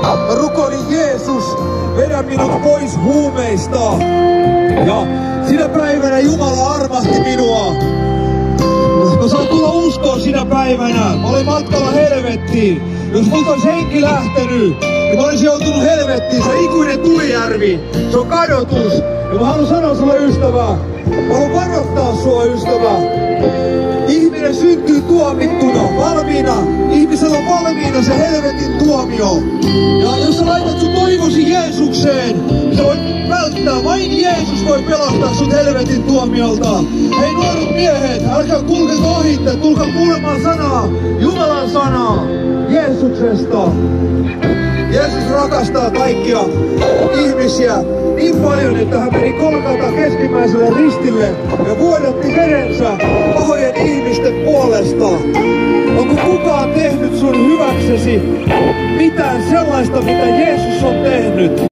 Mä rukoilin, Jeesus, vedä minut pois huumeista. Ja sinä päivänä Jumala armahti minua. Mä sain tulla uskoon sinä päivänä. Mä olin matkalla helvettiin. Jos multa olisi henki lähtenyt, niin mä olisin joutunut helvettiin. Se on ikuinen tulijärvi. Se on kadotus. Ja mä haluan sanoa sulle, ystävä. Mä haluan varoittaa sua, ystävä. Ihminen syntyy tuomittuna, valmiina. Ihmisellä on valmiina se helvetin tuomio. Ja jos sä laitat sun toivosi Jeesukseen, niin sä voit välttää. Vain Jeesus voi pelastaa sut helvetin tuomiolta. Hei nuoret miehet, älkää kulkeko ohitte, tulkaa kuulemaan sanaa, Jumalan sanaa, Jeesuksesta. Jeesus rakastaa kaikkia ihmisiä niin paljon, että hän meni Golgatan keskimmäiselle ristille ja vuodatti verensä pahojen ihmisten puolesta. Onko kukaan tehnyt sun hyväksesi mitään sellaista, mitä Jeesus on tehnyt?